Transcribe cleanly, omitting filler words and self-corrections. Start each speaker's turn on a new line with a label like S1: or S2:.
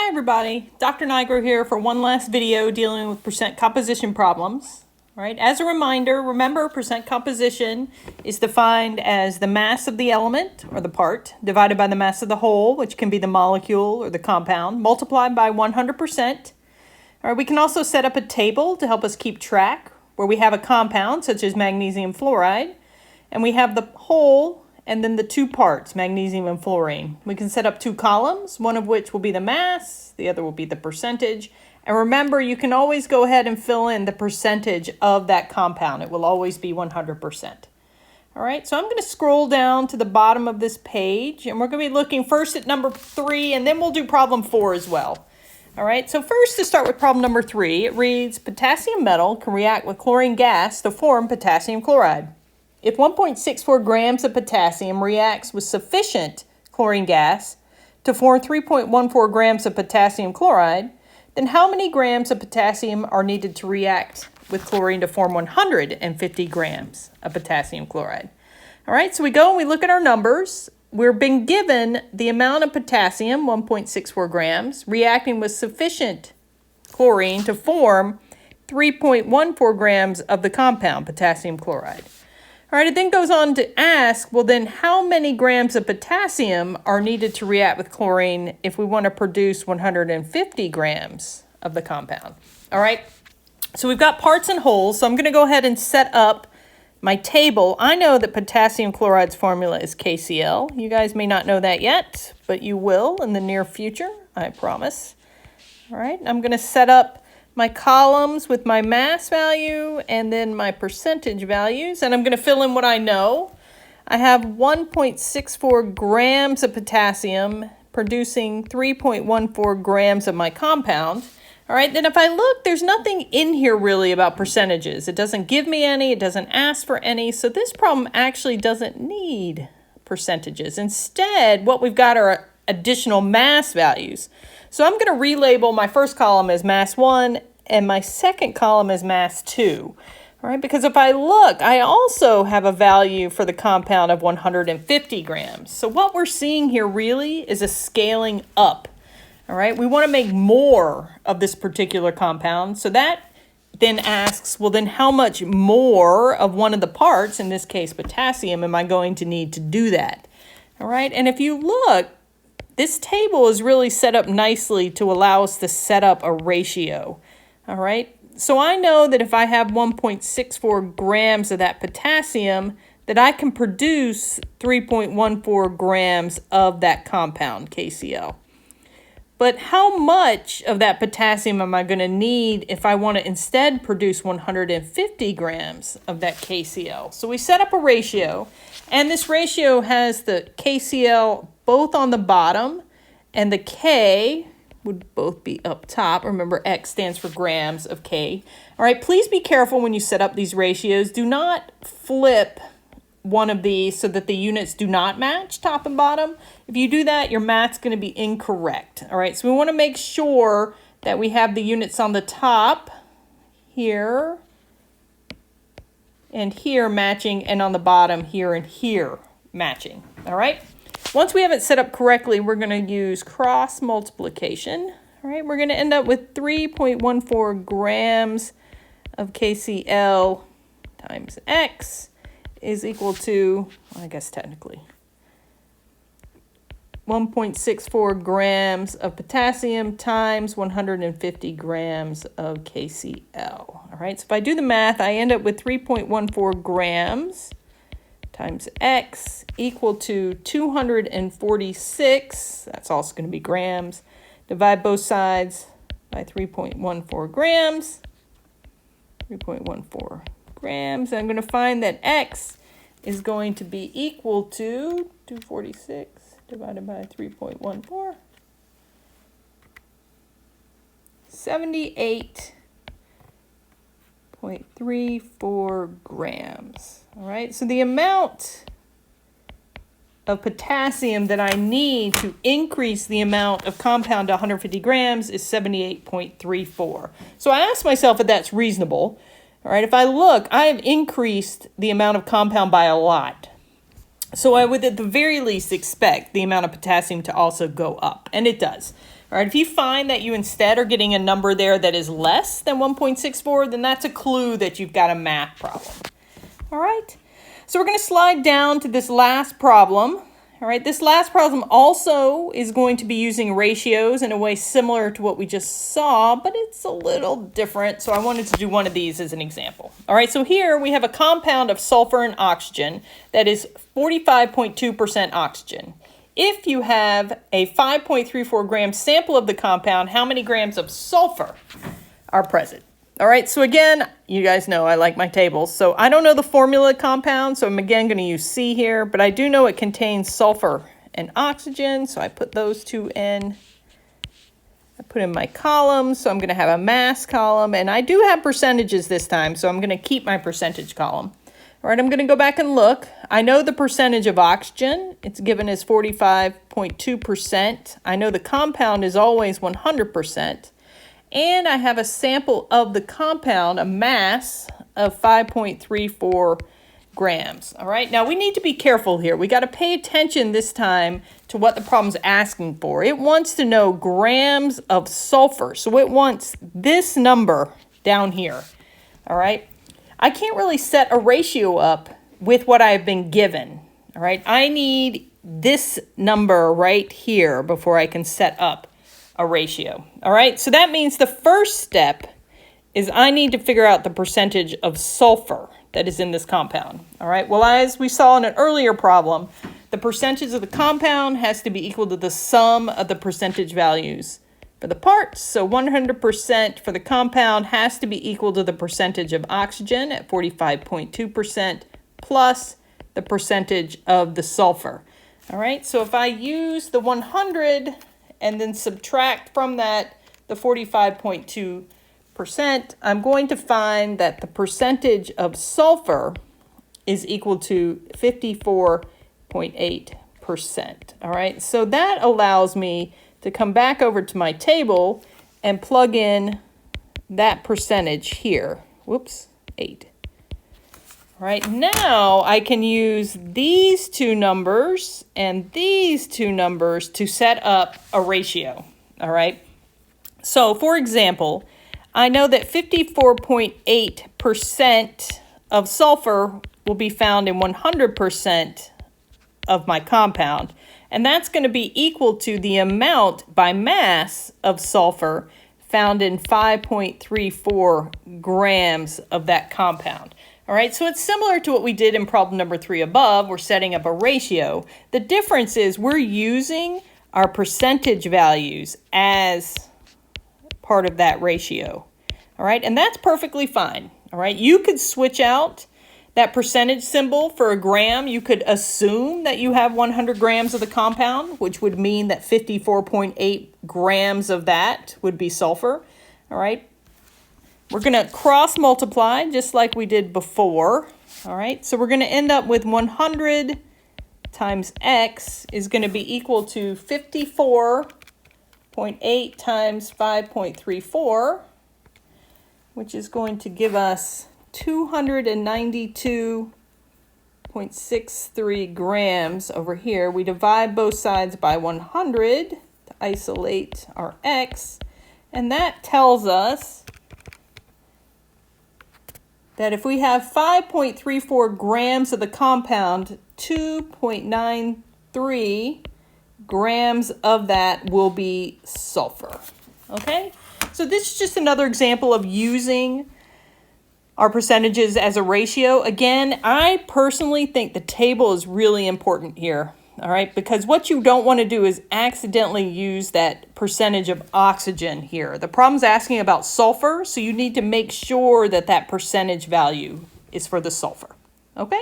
S1: Hi everybody, Dr. Nigro here for one last video dealing with percent composition problems. Right? As a reminder, remember percent composition is defined as the mass of the element or the part divided by the mass of the whole, which can be the molecule or the compound, multiplied by 100%. All right, we can also set up a table to help us keep track where we have a compound such as magnesium fluoride and we have the whole and then the two parts, magnesium and fluorine. We can set up two columns, one of which will be the mass, the other will be the percentage. And remember, you can always go ahead and fill in the percentage of that compound. It will always be 100%. All right, so I'm going to scroll down to the bottom of this page, and we're going to be looking first at number 3, and then we'll do problem 4 as well. All right, so first to start with problem number 3, it reads, potassium metal can react with chlorine gas to form potassium chloride. If 1.64 grams of potassium reacts with sufficient chlorine gas to form 3.14 grams of potassium chloride, then how many grams of potassium are needed to react with chlorine to form 150 grams of potassium chloride? All right, so we go and we look at our numbers. We've been given the amount of potassium, 1.64 grams, reacting with sufficient chlorine to form 3.14 grams of the compound, potassium chloride. All right, it then goes on to ask, well then how many grams of potassium are needed to react with chlorine if we want to produce 150 grams of the compound? All right, so we've got parts and wholes, so I'm going to go ahead and set up my table. I know that potassium chloride's formula is KCl. You guys may not know that yet, but you will in the near future, I promise. All right, I'm going to set up my columns with my mass value and then my percentage values, and I'm going to fill in what I know. I have 1.64 grams of potassium producing 3.14 grams of my compound. All right, then if I look, there's nothing in here really about percentages. It doesn't give me any, it doesn't ask for any, so this problem actually doesn't need percentages. Instead, what we've got are additional mass values. So I'm going to relabel my first column as mass 1 and my second column as mass 2. All right, because if I look, I also have a value for the compound of 150 grams. So what we're seeing here really is a scaling up. All right, we want to make more of this particular compound. So that then asks, well, then how much more of one of the parts, in this case potassium, am I going to need to do that? All right, and if you look, this table is really set up nicely to allow us to set up a ratio, all right? So I know that if I have 1.64 grams of that potassium, that I can produce 3.14 grams of that compound, KCl. But how much of that potassium am I going to need if I want to instead produce 150 grams of that KCl? So we set up a ratio, and this ratio has the KCl both on the bottom, and the K would both be up top. Remember, X stands for grams of K. All right, please be careful when you set up these ratios. Do not flip one of these so that the units do not match top and bottom. If you do that, your math's going to be incorrect. All right, so we want to make sure that we have the units on the top here and here matching, and on the bottom here and here matching. All right. Once we have it set up correctly, we're going to use cross multiplication. All right, we're going to end up with 3.14 grams of KCl times X is equal to, well, I guess technically, 1.64 grams of potassium times 150 grams of KCl. All right, so if I do the math, I end up with 3.14 grams times X equal to 246. That's also going to be grams. Divide both sides by 3.14 grams. 3.14 grams. I'm going to find that X is going to be equal to 246 divided by 3.14. 78.34 grams. All right, so the amount of potassium that I need to increase the amount of compound to 150 grams is 78.34. So I asked myself if that's reasonable. All right, if I look, I have increased the amount of compound by a lot. So I would at the very least expect the amount of potassium to also go up, and it does. All right, if you find that you instead are getting a number there that is less than 1.64, then that's a clue that you've got a math problem. All right, so we're going to slide down to this last problem. All right, this last problem also is going to be using ratios in a way similar to what we just saw, but it's a little different, so I wanted to do one of these as an example. All right, so here we have a compound of sulfur and oxygen that is 45.2% oxygen. If you have a 5.34 gram sample of the compound, how many grams of sulfur are present? All right, so again, you guys know I like my tables. So I don't know the formula compound, so I'm again going to use C here, but I do know it contains sulfur and oxygen, so I put those two in. I put in my columns, so I'm going to have a mass column, and I do have percentages this time, so I'm going to keep my percentage column. All right, I'm going to go back and look. I know the percentage of oxygen. It's given as 45.2%. I know the compound is always 100%. And I have a sample of the compound, a mass of 5.34 grams. All right, now we need to be careful here. We got to pay attention this time to what the problem's asking for. It wants to know grams of sulfur. So it wants this number down here. All right, I can't really set a ratio up with what I've been given. All right, I need this number right here before I can set up a ratio. All right, so that means the first step is I need to figure out the percentage of sulfur that is in this compound. All right, well, as we saw in an earlier problem, the percentage of the compound has to be equal to the sum of the percentage values for the parts. So 100% for the compound has to be equal to the percentage of oxygen at 45.2% plus the percentage of the sulfur. All right, so if I use the 100 and then subtract from that the 45.2%, I'm going to find that the percentage of sulfur is equal to 54.8%. All right, so that allows me to come back over to my table and plug in that percentage here. Whoops, 8. All right, now I can use these two numbers and these two numbers to set up a ratio. All right, so for example, I know that 54.8% of sulfur will be found in 100% of my compound, and that's going to be equal to the amount by mass of sulfur found in 5.34 grams of that compound. All right, so it's similar to what we did in problem number 3 above. We're setting up a ratio. The difference is we're using our percentage values as part of that ratio. All right, and that's perfectly fine. All right, you could switch out that percentage symbol for a gram. You could assume that you have 100 grams of the compound, which would mean that 54.8 grams of that would be sulfur. All right. We're going to cross multiply just like we did before. All right, so we're going to end up with 100 times x is going to be equal to 54.8 times 5.34, which is going to give us 292.63 grams over here. We divide both sides by 100 to isolate our x, and that tells us that if we have 5.34 grams of the compound, 2.93 grams of that will be sulfur. Okay? So this is just another example of using our percentages as a ratio. Again, I personally think the table is really important here. All right, because what you don't want to do is accidentally use that percentage of oxygen here. The problem's asking about sulfur, so you need to make sure that that percentage value is for the sulfur. Okay?